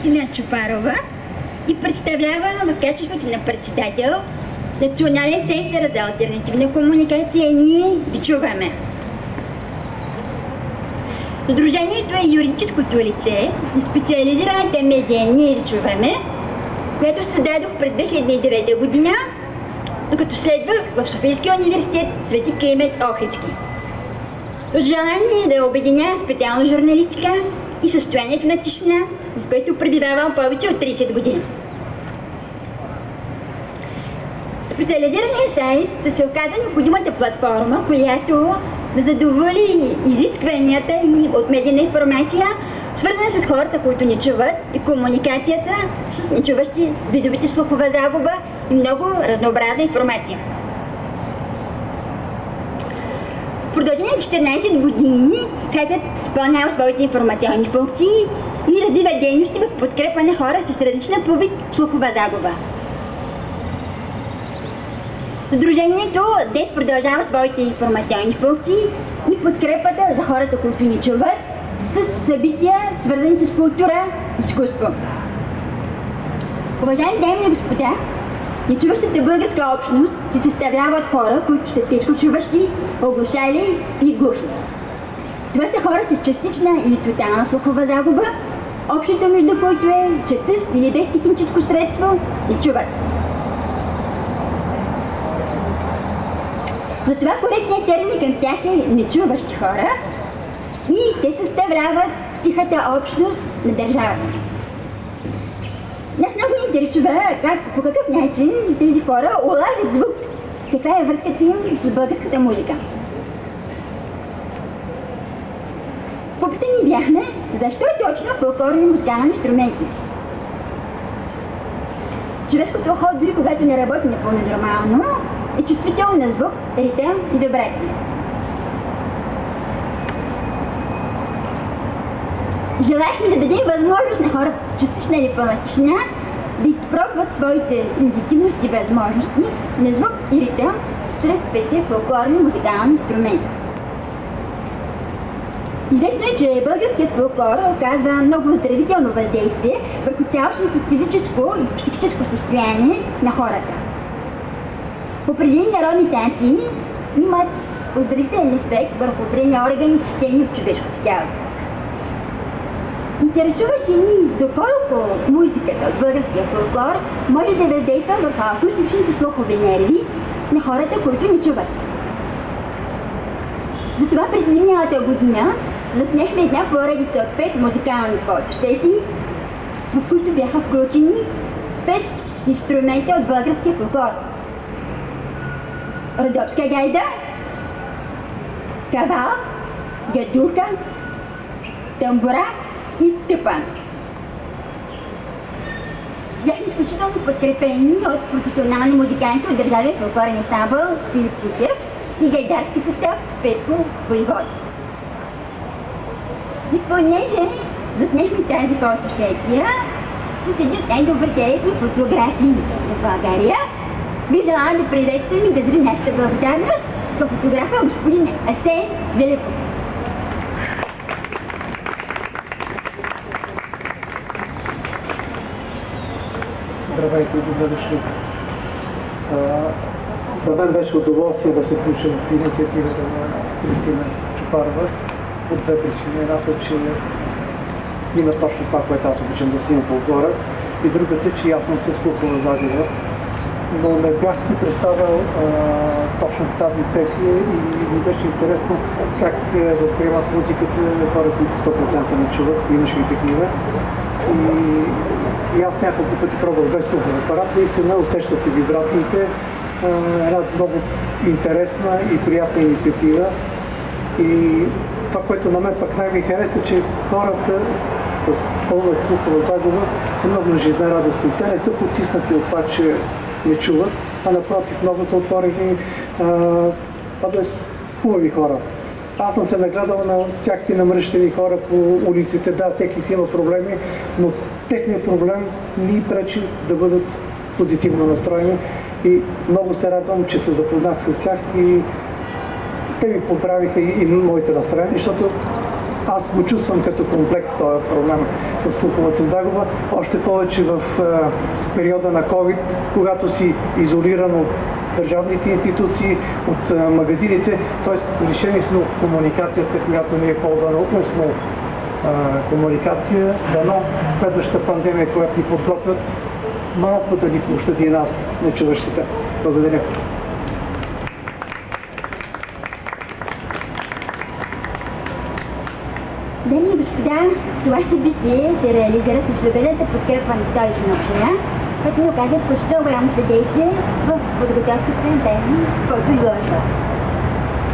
Кристина Чопарова и представлява в качеството на председател Национален център за алтернативна комуникация "Ние ви чуваме". Сдружението е юридическото лице на специализираната медия "Ние ви чуваме", което създадох през 2009 година, докато следвах в Софийския университет Свети Климент Охридски. От желание да обединя специално журналистика и състоянието на тишина, в което пребивавам повече от 30 години. Специализираният сайт се оказа необходимата платформа, която да задоволи изискванията и от медийна информация, свързана с хората, които ни чуват, и комуникацията с нечуващи, видовите слухова загуба и много разнообразна информация. В продължение на 14 години сайтът изпълнява своите информационни функции и развива дейности в подкрепа на хора с различна по вид слухова загуба. Сдружението днес продължава своите информационни функции и подкрепата за хората, които ни чуват, с събития, свързани с култура и изкуство. Уважаеми дами и господа, нечуващата българска общност се съставлява от хора, които са тежко чуващи, оглушали и глухи. Това са хора с частична или тотална слухова загуба, общото между които е, че с или без техническо средство не чуват. Затова коректният термин към тях е нечуващи хора и те съставляват тихата общност на държавата. Нас много интересува по какъв начин тези хора улавят звук, каква е връзката им с българската музика. Попитани бяхме, защо е точно фолклорни музикални инструменти. Човешкото ухо, дори когато не работи напълно нормално, е чувствително на звук, ритъм и вибрация. Желахме да дадем възможност на хората с частична или пълна тишина да изпробват своите сензитивности и възможности на звук и ритъм чрез 5 фолклорни музикални инструменти. Известно е, че българският фолклор оказва много оздравително въздействие върху цялостното физическо и психическо състояние на хората. Определени народни танци имат оздравителен ефект върху определени органи и системи в човешкото тяло. Интересуващи ни доколко музиката от българския фолклор може да въздейства върху акустичните слухови нерви на хората, които не чуват. Затова през миналата година заснехме една поредица от 5 музикални фотосесии, в които бяха включени 5 инструмента от българския фолклор. Родопска гайда, кавал, гадурка, тамбура и тъпан. Бяхме изключително подкрепени от професионални музиканти от Държавен фолклорен ансамбъл Филип Кутев и гайдарски състав Петко Воевод. И понеже заснехме тази фотосесия с един от най-добрите фотографии в България, би желала да приветствам и да изразя нашата благодарност към фотографа господин Асен Великов. Здравейте, добре дошли. За мен беше удоволствие да се включа в инициативата на Кристина Чопарова от 2 причини. Едната е, че има точно това, което аз обичам да снимам фолклора, и другата е, че аз съм с слухова загуба, но не бях си представил точно тази сесия и ми беше интересно как възприемат музиката хора, които 100% не чуват, имаше и такива. И аз няколко пъти пробвах без слухов апарат, наистина усещате вибрациите, една много интересна и приятна инициатива. И това, което на мен пък най-ми хареса, че хората с пълна слухова загуба са много жизнерадостни. Те не са потиснати от това, че не чуват, а напротив, много са отворени, хубави хора. Аз съм се нагледал на всякакви намръщени хора по улиците, да, всеки си има проблеми, но техният проблем ни пречи да бъдат позитивно настроени и много се радвам, че се запознах с тях и те ми поправиха и моите настроения, защото аз го чувствам като комплекс този проблем с слуховата загуба. Още повече в периода на COVID, когато си изолиран от държавните институции, от магазините, т.е. лишени сме от комуникацията, която ни е ползвана устно комуникация, дано следващата пандемия, която ни подготвят, малко да ни пощади нас, нечуващите. Благодаря. Дами и господа, това събитие се реализира с любезната подкрепа на Столична община, което ни оказа изключително голямо съдействие в подготовката на тези, който изложва.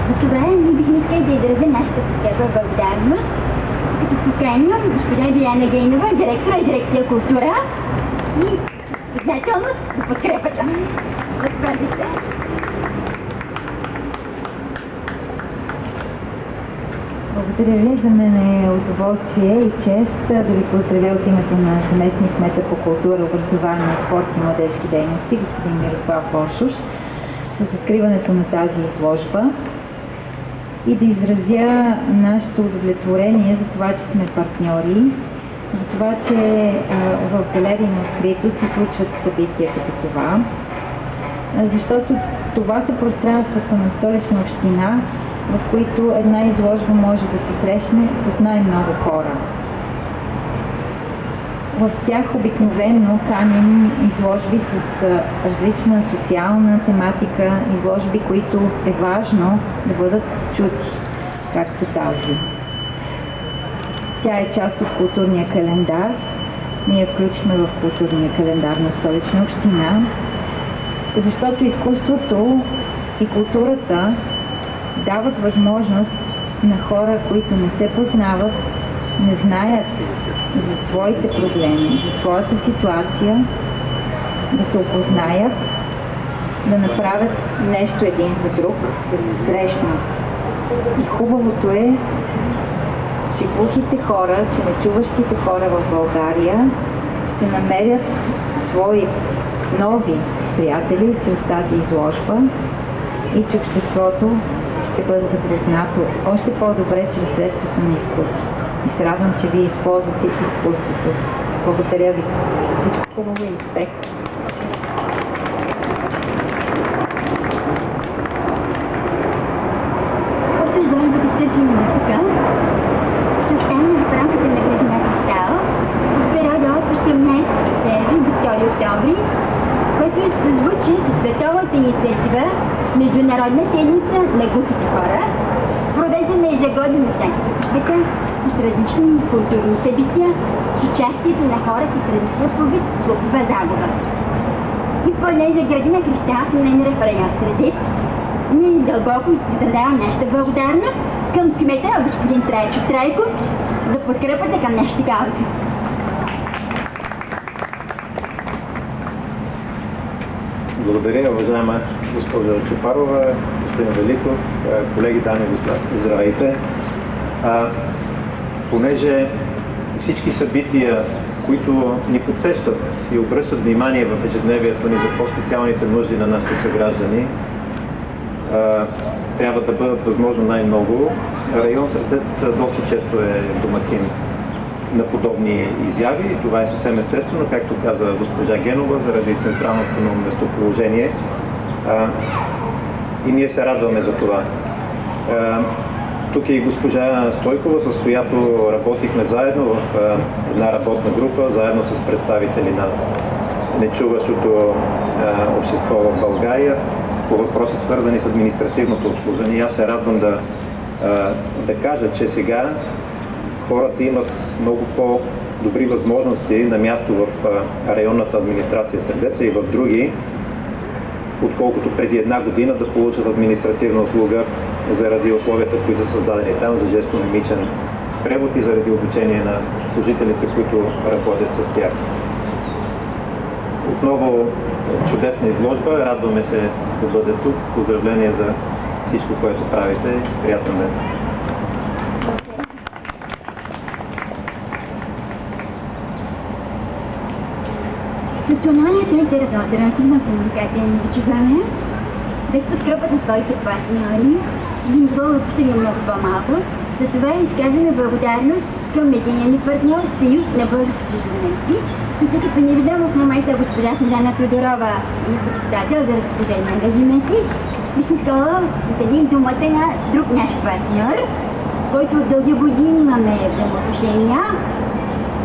Затова ние бихме искали да изразим нашата подкрепа в благодарност, като поканим госпожа Биляна Гейнова, директора и дирекция култура и признателност за подкрепата. Заповядайте. Благодаря ви. За мен е удоволствие и чест да ви поздравя от името на заместник кмета по култура, образование, спорт и младежки дейности, господин Мирослав Боршош, с откриването на тази изложба и да изразя нашето удовлетворение за това, че сме партньори, за това, че в галерия на открито се случват събития като това, защото това са пространствата на Столична община, в които една изложба може да се срещне с най-много хора. В тях обикновено каним изложби с различна социална тематика, изложби, които е важно да бъдат чути, както тази. Тя е част от културния календар. Ние включихме в културния календар на Столична община, защото изкуството и културата дават възможност на хора, които не се познават, не знаят за своите проблеми, за своята ситуация, да се опознаят, да направят нещо един за друг, да се срещнат. И хубавото е, че глухите хора, че нечуващите хора в България ще намерят свои нови приятели чрез тази изложба и че обществото ще бъде запознато още по-добре чрез средствата на изкуството. И се радвам, че вие използвате изкуството. Благодаря ви. Всичко хубаво и успех! Както изложбата в Търси музика, ще остане в рамките на градина Кристал в периода от 14 септември до 2 октомври, който съзвучи със световната инициатива Международна седмица на глухите хора, проведена ежегодно навсякъде по света и с различни културни събития с участието на хората с различен вид слухова загуба. И поне за градина Кристал се намира в район Средец. Ние дълбоко изразявам нашата благодарност към кмета господин Трайчо Трайков за подкрепата към нашите каузи. Благодаря, уважаема госпожа Чапарова, господин Великов, колеги, дами и господа, здравейте! Понеже всички събития, които ни подсещат и обръщат внимание в ежедневието ни за по-специалните нужди на нашите съграждани, трябва да бъдат възможно най-много. Район Средец доста често е домакин на подобни изяви. Това е съвсем естествено, както каза госпожа Генова, заради централното му местоположение. И ние се радваме за това. Тук е и госпожа Стойкова, с която работихме заедно в една работна група, заедно с представители на нечуващото общество в България по въпроси, свързани с административното обслужване. И аз се радвам да кажа, че сега хората имат много по-добри възможности на място в районната администрация в Средеца и в други, отколкото преди една година да получат административна услуга заради условията, които са създадени там за жестомимичен превод и заради обучение на служителите, които работят с тях. Отново чудесна изложба, радваме се да бъде тук. Поздравления за всичко, което правите. Приятен ден! Националният център за алтернативна комуникация на Вичеване, без подкрепата на своите партньори, би могло да постигне много по-малко, Затова изказваме благодарност към медийния ни партньор Съюз на българските журналисти. И тъй като не видам в момента госпожа Снежана Тодорова и председател за разпределение на ангажименти, бих искала да дадим думата на друг наш партньор, който от дълги години имаме взаимоотношения.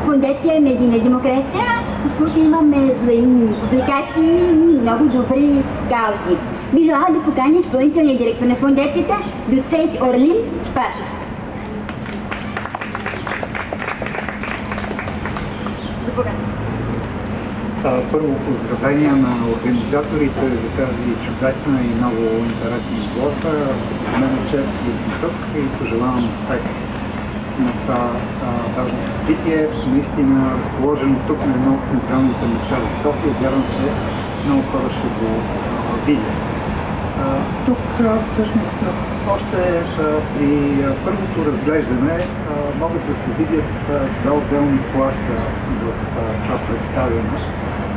Фондация Медийна демокрация, с които имаме взаимни публикации и много добри каузи. Би желала да поканя изпълнителния директор на фондацията, доцент Орлин Спасов. Първо поздравления на организаторите за тази чудесна и много интересна изложба. За мен е чест да съм тук и пожелавам успех на това важно събитие. Наистина разположено тук на едно от централните места в София. Вярвам, че много хора ще го видят. Тук всъщност още при първото разглеждане могат да се видят два отделни пласта в това представяне.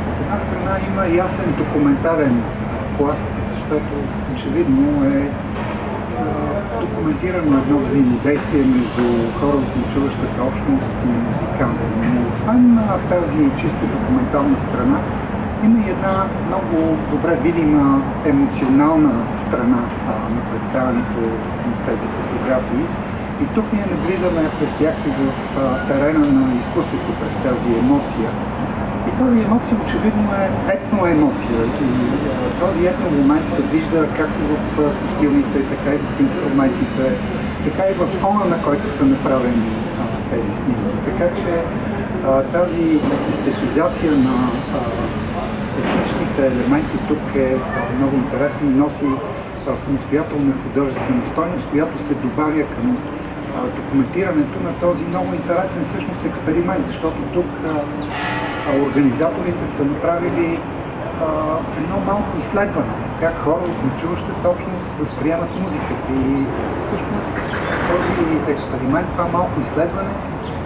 От една страна има ясен документален пласт, защото очевидно е документирано едно взаимодействие между хора от нечуващата общност и музиканти. Но освен тази чисто документална страна, има и една много добре видима емоционална страна на представянето на тези фотографии. И тук ние навлизаме през тях и в терена на изкуството през тази емоция. И тази емоция очевидно е етноемоция. И този етномомент се вижда както в костюмите, така и в инструментите, така и в фона, на който са направени тези снимки. Така че тази естетизация на техничните елементи тук е много интересна и носи самостоятелна художествена стойност, която се добавя към документирането на този много интересен всъщност експеримент, защото тук организаторите са направили едно малко изследване, как хора от нечуващата общност възприемат музиката. И всъщност този експеримент, това малко изследване,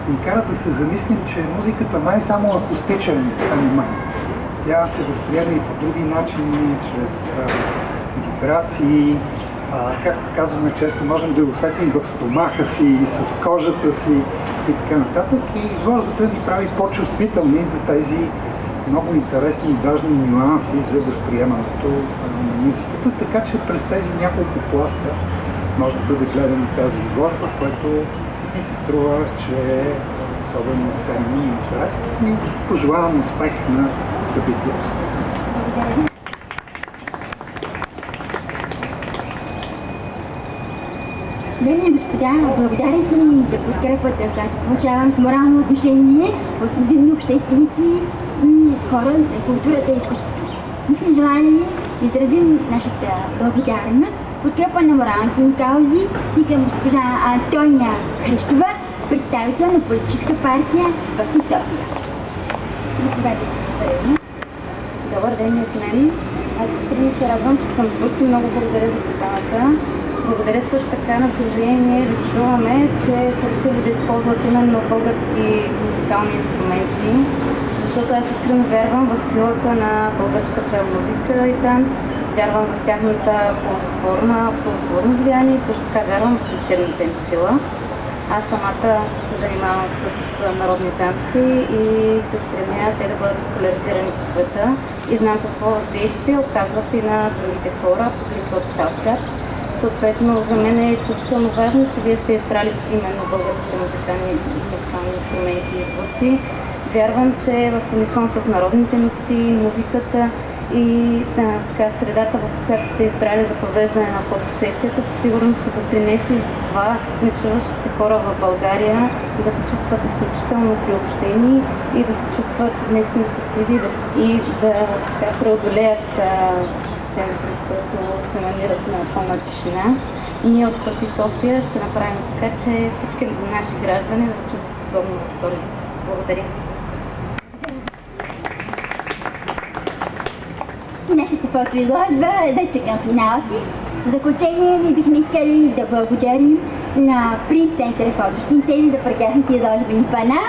ни кара да се замислим, че музиката не е само акустичен феномен. Тя се възприема и по други начини, чрез вибрации. Както казваме често, можем да усетим в стомаха си, с кожата си и така нататък. И изложбата ни прави по-чувствителни за тези много интересни и важни нюанси за възприемането на музиката. Така че през тези няколко пласта може да бъде гледана тази изложба, което ми се струва, че е особено ценно и интересно. И пожелавам успех на събитието. Дами и господа, благодаря ви за подкрепата, която получавам в морално отношение от видни общественици и хора на културата и изкуството. Бихме желали да изразим нашата благодарност, подкрепа на моралните ни каузи и към госпожа Антония Христова, представител на политическа партия Спаси София. Добър ден от мен. Аз искрено се радвам, че съм тук и много благодаря за поканата. Благодаря също така на Сдружение да чуваме, че са решили да използват именно български музикални инструменти, защото аз искрено вярвам в силата на българската музика и танц, вярвам в тяхната ползотворно влияние и също така вярвам в лечебната им сила. Аз самата се занимавам с народни танци и се стремя те да бъдат популяризирани по света и знам какво въздействие оказват и на другите хора, публика от цял свят. Съответно, за мен е изключително важно, че вие сте избрали именно българските музикални инструменти и звуци. Вярвам, че в унисон с народните мисии, музиката и така, средата, в която сте избрали за провеждане на фотосесията, сигурно са допринесли за това нечуващите хора в България да се чувстват изключително приобщени и да се чувстват наистина щастливи и да преодолеят в което се намират на пълна тишина. Ние от Спаси София ще направим така, че всички наши граждани да се чувстват удобно в столицата. Благодаря. Нашата фотоизложба вече към финала си. В заключение ние бихме искали да благодарим на Принт Център Фотосинтези за прекрасните изложбени пана.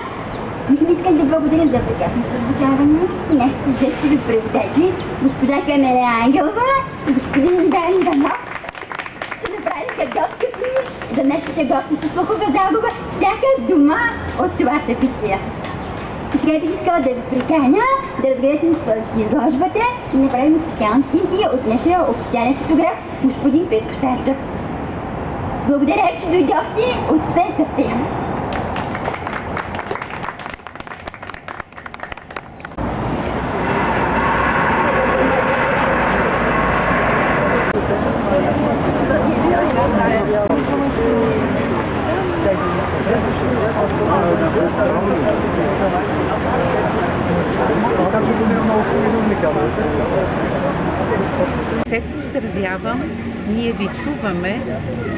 Бихме искали да благодарим за прекрасното обучаване и нашите жестови преводачи, госпожа Камелия Ангелова и господин Дан Иванов, че направиха бяха достъпни за нашите гости с слухова загуба всяка дума от това събитие. И сега бих искала да ви приканя да разгледате изложбата и направим специални снимки от нашия официален фотограф господин Петко Старчев. Благодаря, че дойдохте от все сърце. Те поздравявам, ние ви чуваме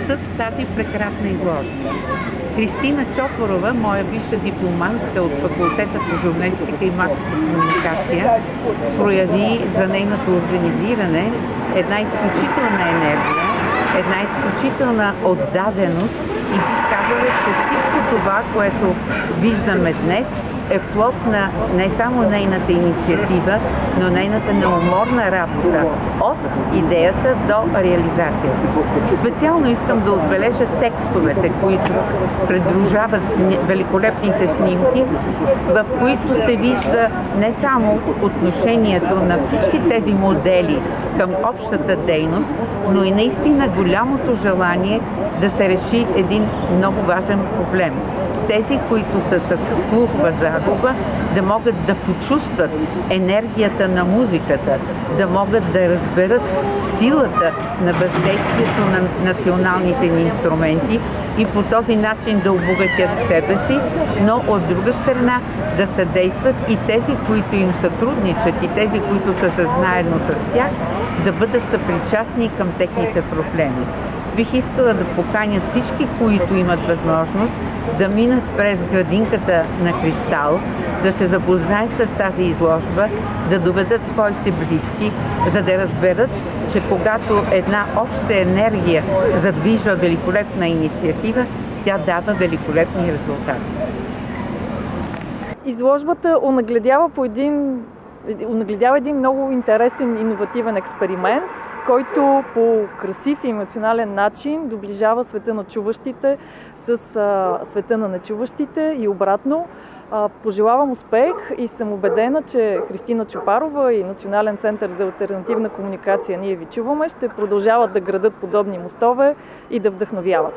с тази прекрасна изложба. Кристина Чопорова, моя бивша дипломантка от факултета по журналистика и масова комуникация, прояви за нейното организиране една изключителна енергия, една изключителна отдаденост и бих казала, че всичко това, което виждаме днес, е плод на не само нейната инициатива, но нейната неуморна работа от идеята до реализацията. Специално искам да отбележа текстовете, които придружават великолепните снимки, в които се вижда не само отношението на всички тези модели към общата дейност, но и наистина голямото желание да се реши един много важен проблем. Тези, които са с слухова загуба, да могат да почувстват енергията на музиката, да могат да разберат силата на въздействието на националните ни инструменти и по този начин да обогатят себе си, но от друга страна да съдействат и тези, които им сътрудничат, и тези, които са заедно с тях, да бъдат съпричастни към техните проблеми. Бих искала да поканя всички, които имат възможност, да минат през градинката на Кристал, да се запознаят с тази изложба, да доведат своите близки, за да разберат, че когато една обща енергия задвижва великолепна инициатива, тя дава великолепни резултати. Изложбата онагледява един много интересен иновативен експеримент, който по красив и емоционален начин доближава света на чуващите с света на нечуващите и обратно. Пожелавам успех и съм убедена, че Христина Чопарова и Национален център за алтернативна комуникация "Ние ви чуваме" ще продължават да градат подобни мостове и да вдъхновяват.